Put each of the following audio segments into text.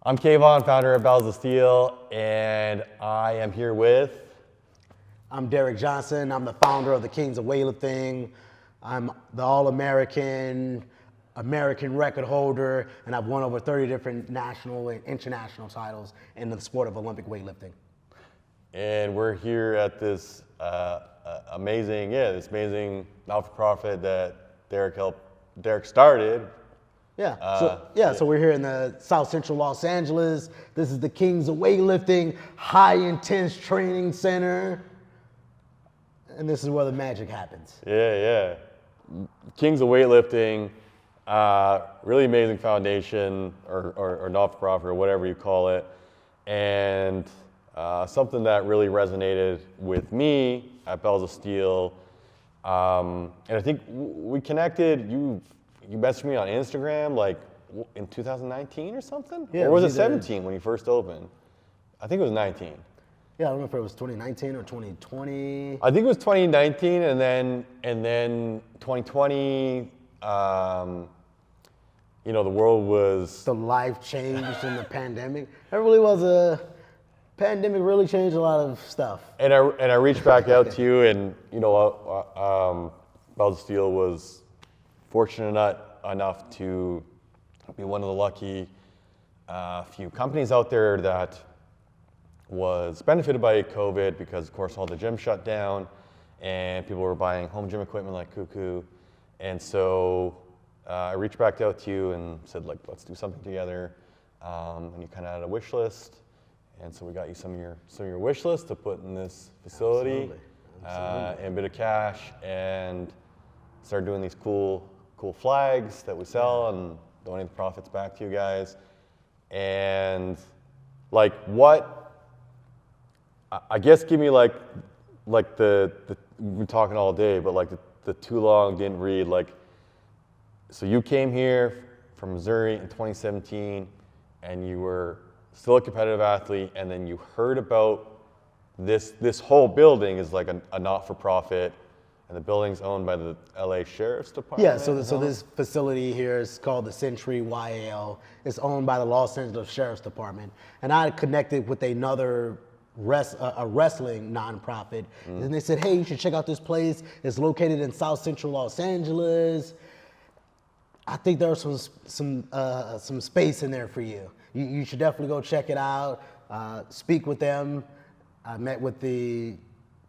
I'm Kaevon, founder of Bells of Steel, and I am here with... I'm Derrick Johnson. I'm the founder of the Kings of Weightlifting. I'm the All-American, American record holder, and I've won over 30 different national and international titles in the sport of Olympic weightlifting. And we're here at this amazing not-for-profit that Derrick started. So we're here in the South Central Los Angeles. This is the Kings of Weightlifting High Intense Training Center. And this is where the magic happens. Yeah. Kings of Weightlifting, really amazing foundation or not-for-profit or whatever you call it. And something that really resonated with me at Bells of Steel. And I think we connected, you messaged me on Instagram like in 2019 or something? Yeah, or was it 17 when you first opened? I think it was 19. Yeah, I don't know if it was 2019 or 2020. I think it was 2019, and then 2020. The world was... The life changed in the pandemic. That really was a pandemic. Really changed a lot of stuff. And I reached back out to you, and Bells of Steel was fortunate enough to be one of the lucky few companies out there that was benefited by COVID because, of course, all the gyms shut down and people were buying home gym equipment like cuckoo. And so I reached back out to you and said, let's do something together. And you kind of had a wish list. And so we got you some of your wish list to put in this facility. Absolutely. And a bit of cash, and started doing these cool flags that we sell and donate the profits back to you guys. And I guess give me the we've been talking all day, but the too long didn't read. So you came here from Missouri in 2017, and you were still a competitive athlete, and then you heard about this whole building is like a not-for-profit, and the building's owned by the LA Sheriff's Department. Yeah, so this facility here is called the Century YAL. It's owned by the Los Angeles Sheriff's Department, and I connected with another a wrestling nonprofit, and they said, hey, you should check out this place. It's located in South Central Los Angeles. I think there's some space in there for you. You should definitely go check it out. Speak with them. I met with a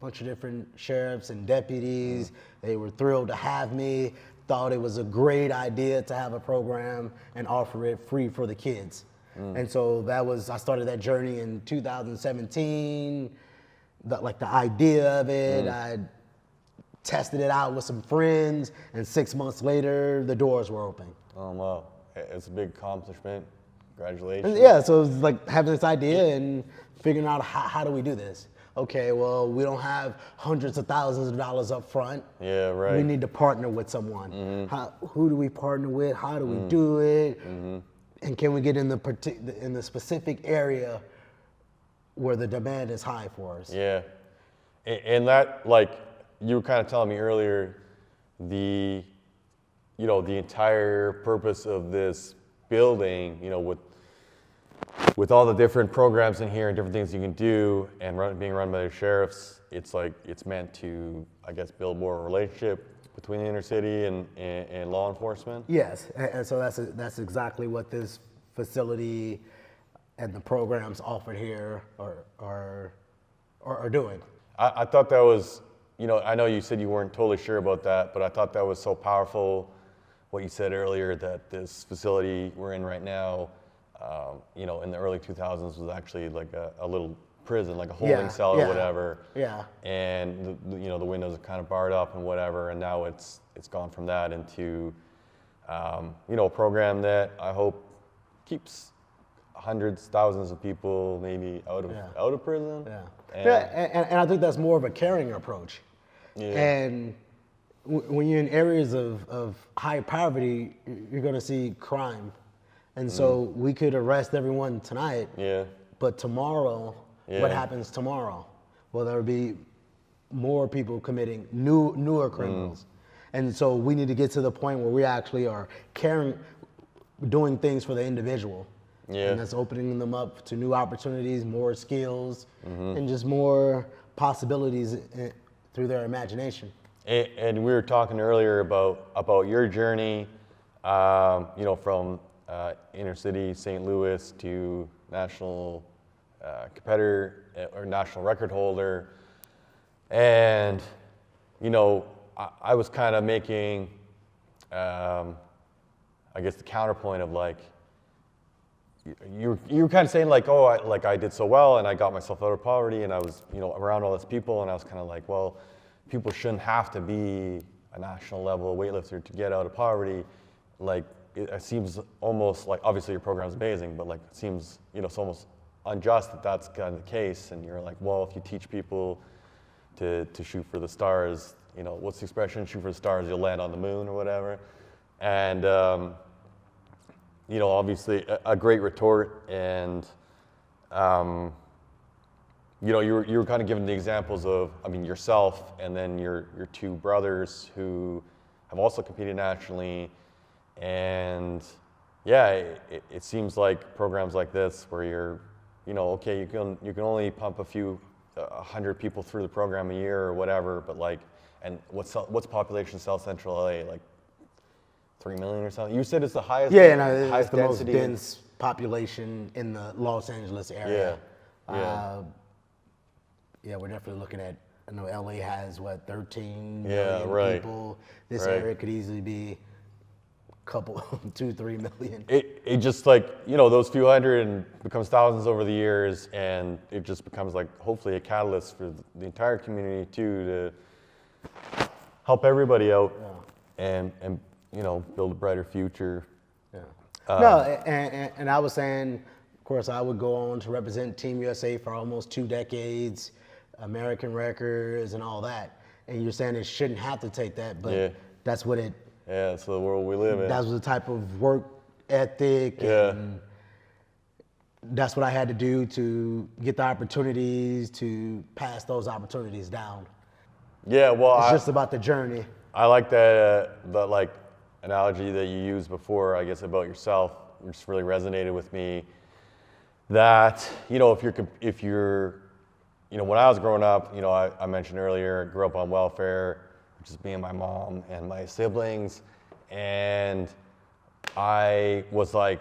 bunch of different sheriffs and deputies. They were thrilled to have me. Thought it was a great idea to have a program and offer it free for the kids. And so I started that journey in 2017, the idea of it. I tested it out with some friends, and 6 months later, the doors were open. Oh, wow. It's a big accomplishment. Congratulations. Yeah, so it was like having this idea and figuring out how do we do this? Okay, well, we don't have hundreds of thousands of dollars up front. Yeah, right. We need to partner with someone. Who do we partner with? How do we do it? And can we get in the specific area where the demand is high for us? Yeah, and that, you were kind of telling me earlier, the entire purpose of this building, with all the different programs in here and different things you can do, and being run by the sheriffs, it's meant to, I guess, build more relationship between the inner city and law enforcement? Yes, and so that's exactly what this facility and the programs offered here are doing. I thought that was, I know you said you weren't totally sure about that, but I thought that was so powerful, what you said earlier, that this facility we're in right now, in the early 2000s was actually like a little prison, like a holding cell or whatever. Yeah. And the windows are kind of barred up and whatever, and now it's gone from that into a program that I hope keeps hundreds, thousands of people maybe out of prison. Yeah. And I think that's more of a caring approach. Yeah. And when you're in areas of high poverty, you're going to see crime. And so we could arrest everyone tonight. Yeah. But tomorrow, what happens tomorrow? Well, there will be more people committing newer criminals. And so we need to get to the point where we actually are caring, doing things for the individual. Yeah. And that's opening them up to new opportunities, more skills, and just more possibilities through their imagination. And we were talking earlier about your journey, from inner city St. Louis to national competitor or national record holder. And, I was kind of making, I guess, the counterpoint of like, you were kind of saying like, oh, I did so well and I got myself out of poverty and I was, around all these people, and I was kind of like, well, people shouldn't have to be a national level weightlifter to get out of poverty. Like, it seems almost like, obviously your program is amazing, but like it seems, it's almost unjust that that's kind of the case. And you're like, well, if you teach people to shoot for the stars, what's the expression? Shoot for the stars, you'll land on the moon or whatever. And, obviously a great retort. And, you were kind of giving the examples of, yourself and then your two brothers who have also competed nationally. And yeah, it seems like programs like this where you're, okay, you can only pump a few 100 people through the program a year or whatever, but like, and what's population South Central LA, like 3 million or something? You said it's the highest. Yeah, no, it's highest the most density dense population in the Los Angeles area. Yeah. Yeah, we're definitely looking at, I know LA has, 13 Yeah, million right. people. This Right. area could easily be a couple, 2-3 million. It just like, those few hundred and becomes thousands over the years, and it just becomes like hopefully a catalyst for the entire community too, to help everybody out and build a brighter future. Yeah. No, and I was saying, of course, I would go on to represent Team USA for almost 2 decades, American records and all that. And you're saying it shouldn't have to take that, but that's what it. Yeah, that's the world we live in. That was the type of work ethic, and that's what I had to do to get the opportunities, to pass those opportunities down. Yeah, well, It's just about the journey. I like that like analogy that you used before, I guess, about yourself, which really resonated with me. That if you're when I was growing up, I mentioned earlier, I grew up on welfare, which is me and my mom and my siblings, and I was like,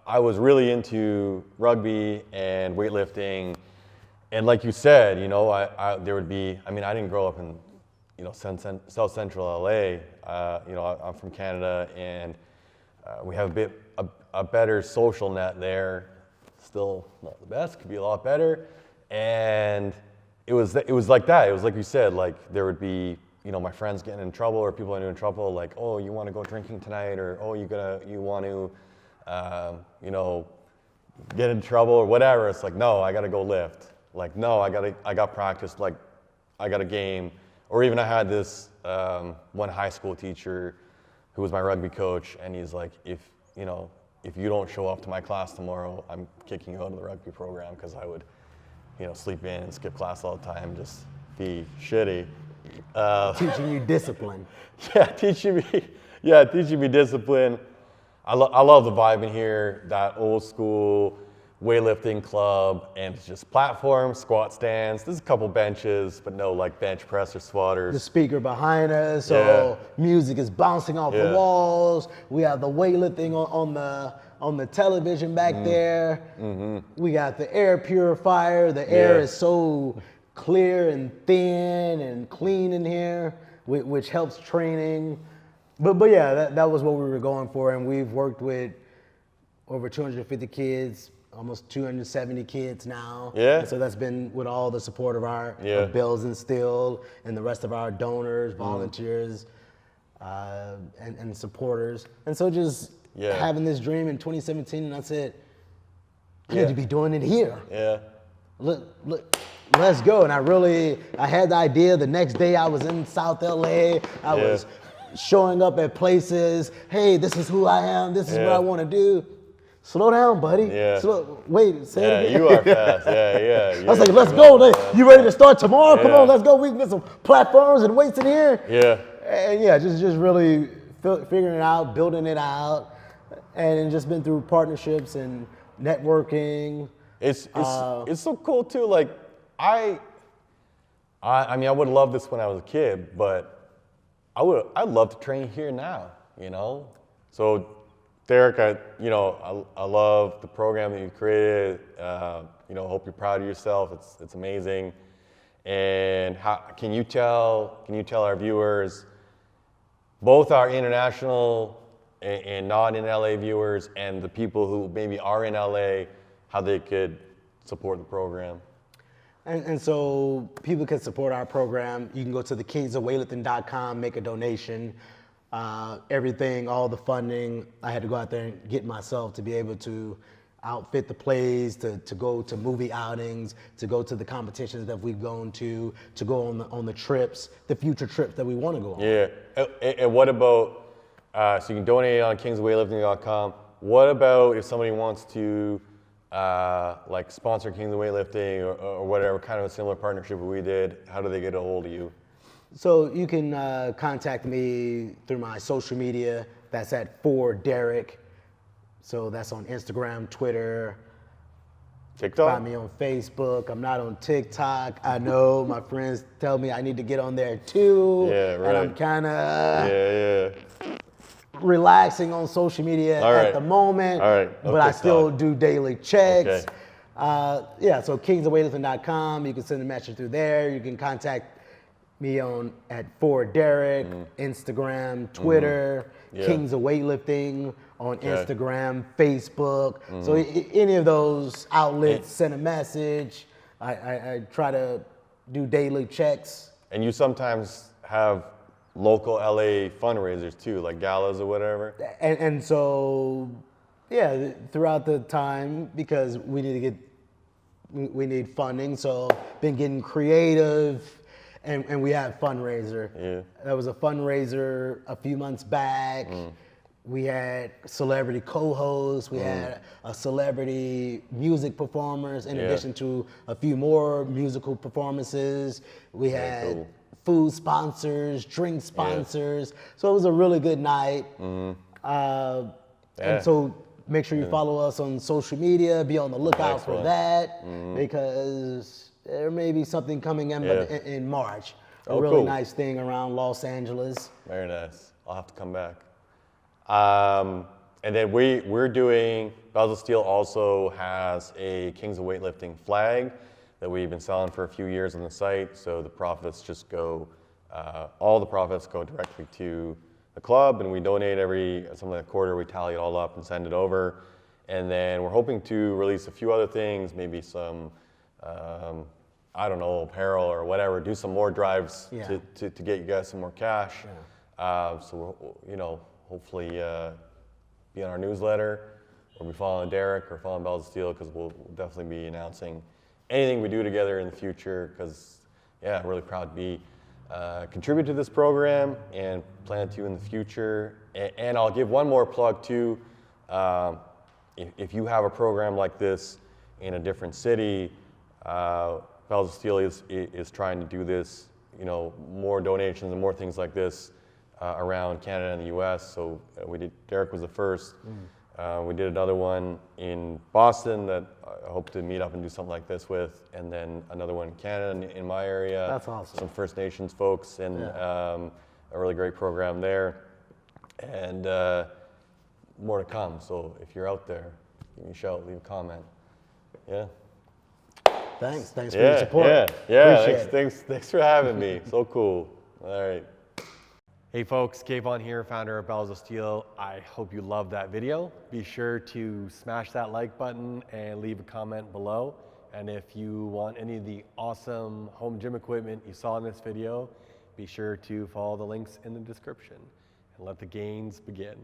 I was really into rugby and weightlifting, and like you said, there would be, I didn't grow up in South Central LA. I'm from Canada, and we have a better social net there. Still not the best, could be a lot better. And it was like that. It was like you said, like there would be, my friends getting in trouble or people getting in trouble, like, oh, you want to go drinking tonight, or oh, you want to, get in trouble or whatever. It's like, no, I got to go lift. Like, no, I got practice. Like, I got a game. Or even I had this one high school teacher who was my rugby coach, and he's like, if you don't show up to my class tomorrow, I'm kicking you out of the rugby program, because I would, sleep in and skip class all the time, just be shitty. Teaching you discipline. Teaching me discipline. I love the vibe in here, that old school weightlifting club, and it's just platforms, squat stands. There's a couple benches, but no like bench press or squatters. The speaker behind us, so music is bouncing off the walls. We have the weightlifting on the television back there. Mm-hmm. We got the air purifier. The air is so clear and thin and clean in here, which helps training. But yeah, that was what we were going for, and we've worked with over 250 kids. Almost 270 kids now. Yeah. And so that's been with all the support of our of Bills and Still and the rest of our donors, volunteers, and supporters. And so just having this dream in 2017, and I said, I need to be doing it here. Yeah. Look, let's go. And I had the idea. The next day I was in South LA. I was showing up at places. Hey, this is who I am. This is what I want to do. Slow down, buddy. Yeah. Wait, say it again. You are fast. Yeah. I was like, let's go. You ready to start tomorrow? Come on, let's go. We can get some platforms and weights in here. Yeah. And just really figuring it out, building it out. and just been through partnerships and networking. It's so cool too. Like I mean, I would love this when I was a kid, but I'd love to train here now, you know? So Derrick, I love the program that you created. You know, hope you're proud of yourself. It's amazing. And can you tell our viewers, both our international and not in LA viewers and the people who maybe are in LA, how they could support the program? And so people can support our program. You can go to the kingsofweightlifting.com, make a donation. Everything, all the funding, I had to go out there and get myself to be able to outfit the plays, to go to movie outings, to go to the competitions that we've gone to go on the trips, the future trips that we want to go on. Yeah, and what about, so you can donate on kingsofweightlifting.com. What about if somebody wants to like sponsor Kings of Weightlifting or whatever, kind of a similar partnership that we did? How do they get a hold of you? So you can contact me through my social media. That's at For Derrick. So that's on Instagram, Twitter. TikTok? Find me on Facebook. I'm not on TikTok. I know my friends tell me I need to get on there too. Yeah, right. And I'm kind of Yeah. relaxing on social media at the moment. All right. No but I TikTok. still do daily checks. Okay. Yeah, so kingsofweightlifting.com. You can send a message through there. You can contact me at For Derrick, Instagram, Twitter, Yeah. Kings of Weightlifting on Instagram, Facebook. So any of those outlets, send a message. I try to do daily checks. And you sometimes have local LA fundraisers too, like galas or whatever. And so, yeah, throughout the time, because we need funding, so been getting creative. And we had fundraiser. Yeah. There was a fundraiser a few months back. We had celebrity co-hosts. We had a celebrity music performers in addition to a few more musical performances. We had food sponsors, drink sponsors. So it was a really good night. And so make sure you follow us on social media. Be on the lookout for that because there may be something coming in in March. A really nice thing around Los Angeles. Very nice. I'll have to come back. And then we're doing, Bells of Steel also has a Kings of Weightlifting flag that we've been selling for a few years on the site. So the profits just go, all the profits go directly to the club, and we donate something like a quarter. We tally it all up and send it over. And then we're hoping to release a few other things, maybe some, I don't know, apparel or whatever, do some more drives to get you guys some more cash. So we're, hopefully be on our newsletter, or be following Derrick or following Bells of Steel, because we'll definitely be announcing anything we do together in the future, because I'm really proud to be contribute to this program and plan to in the future. And I'll give one more plug too. If you have a program like this in a different city, Bells of Steel is trying to do this, more donations and more things like this around Canada and the U.S. So Derrick was the first. We did another one in Boston that I hope to meet up and do something like this with, and then another one in Canada in my area. That's awesome. Some First Nations folks, and a really great program there. And more to come. So if you're out there, give me a shout, leave a comment. Yeah. Thanks for your support. Thanks for having me. So cool. All right. Hey folks, Kaevon here, founder of Bells of Steel. I hope you loved that video. Be sure to smash that like button and leave a comment below. And if you want any of the awesome home gym equipment you saw in this video, be sure to follow the links in the description and let the gains begin.